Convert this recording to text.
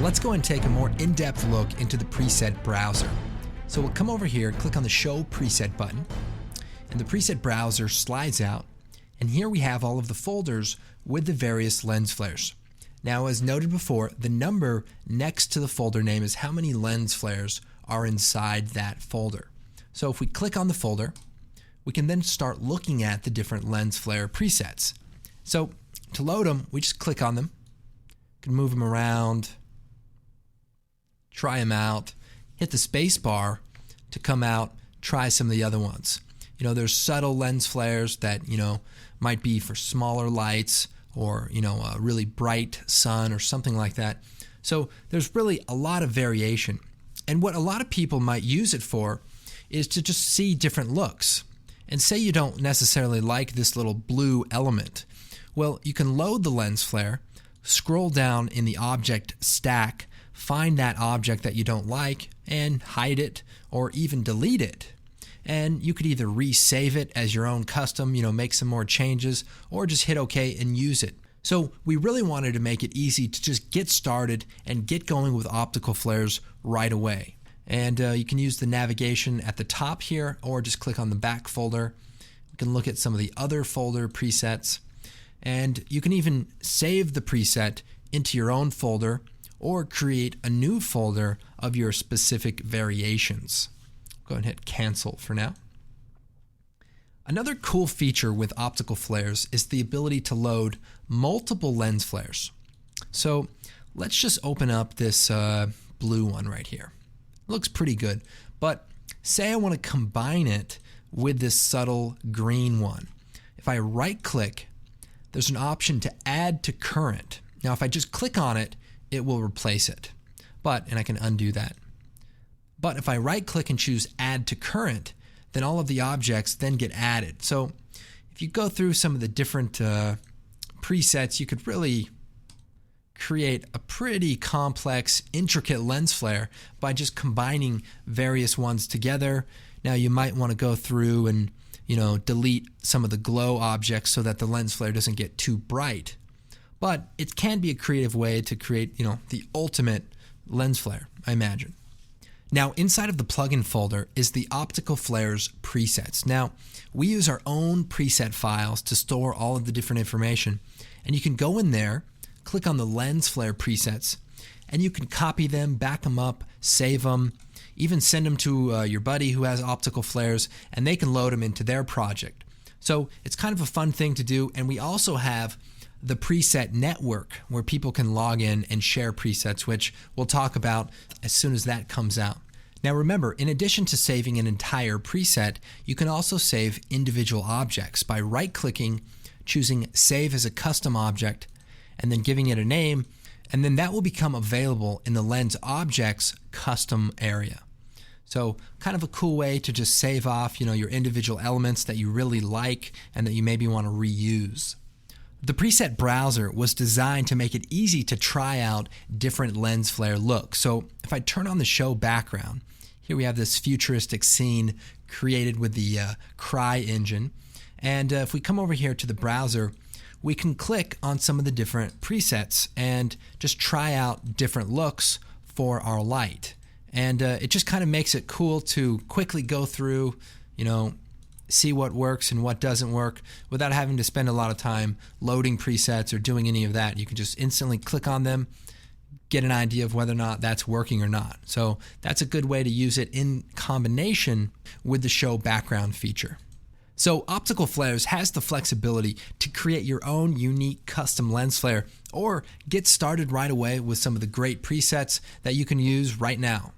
Let's go and take a more in-depth look into the preset browser. So we'll come over here, click on the Show Preset button, and the preset browser slides out, and here we have all of the folders with the various lens flares. Now, as noted before, the number next to the folder name is how many lens flares are inside that folder. So if we click on the folder, we can then start looking at the different lens flare presets. So to load them, we just click on them, can move them around, try them out, hit the space bar to come out, try some of the other ones. There's subtle lens flares that, might be for smaller lights or, a really bright sun or something like that. So there's really a lot of variation. And what a lot of people might use it for is to just see different looks. And say you don't necessarily like this little blue element. Well, you can load the lens flare, scroll down in the object stack, find that object that you don't like, and hide it or even delete it. And you could either resave it as your own custom, make some more changes, or just hit OK and use it. So we really wanted to make it easy to just get started and get going with optical flares right away. And you can use the navigation at the top here, or just click on the back folder. We can look at some of the other folder presets. And you can even save the preset into your own folder or create a new folder of your specific variations. Go ahead and hit cancel for now. Another cool feature with optical flares is the ability to load multiple lens flares. So let's just open up this blue one right here. It looks pretty good, but say I want to combine it with this subtle green one. If I right click, there's an option to add to current. Now if I just click on it, it will replace it. And I can undo that. But if I right click and choose add to current, then all of the objects then get added. So if you go through some of the different presets, you could really create a pretty complex, intricate lens flare by just combining various ones together. Now you might want to go through and delete some of the glow objects so that the lens flare doesn't get too bright. But it can be a creative way to create, the ultimate lens flare, I imagine. Now, inside of the plugin folder is the OpticalFlares presets. Now, we use our own preset files to store all of the different information, and you can go in there, click on the lens flare presets, and you can copy them, back them up, save them, even send them to your buddy who has optical flares, and they can load them into their project. So it's kind of a fun thing to do, and we also have the preset network where people can log in and share presets, which we'll talk about as soon as that comes out. Now remember, in addition to saving an entire preset, you can also save individual objects by right-clicking, choosing Save as a Custom Object, and then giving it a name, and then that will become available in the Lens Objects custom area. So kind of a cool way to just save off, your individual elements that you really like and that you maybe want to reuse. The preset browser was designed to make it easy to try out different lens flare looks. So if I turn on the show background, here we have this futuristic scene created with the Cry engine. And if we come over here to the browser, we can click on some of the different presets and just try out different looks for our light. And it just kind of makes it cool to quickly go through, see what works and what doesn't work without having to spend a lot of time loading presets or doing any of that. You can just instantly click on them, get an idea of whether or not that's working or not. So that's a good way to use it in combination with the show background feature. So OpticalFlares has the flexibility to create your own unique custom lens flare or get started right away with some of the great presets that you can use right now.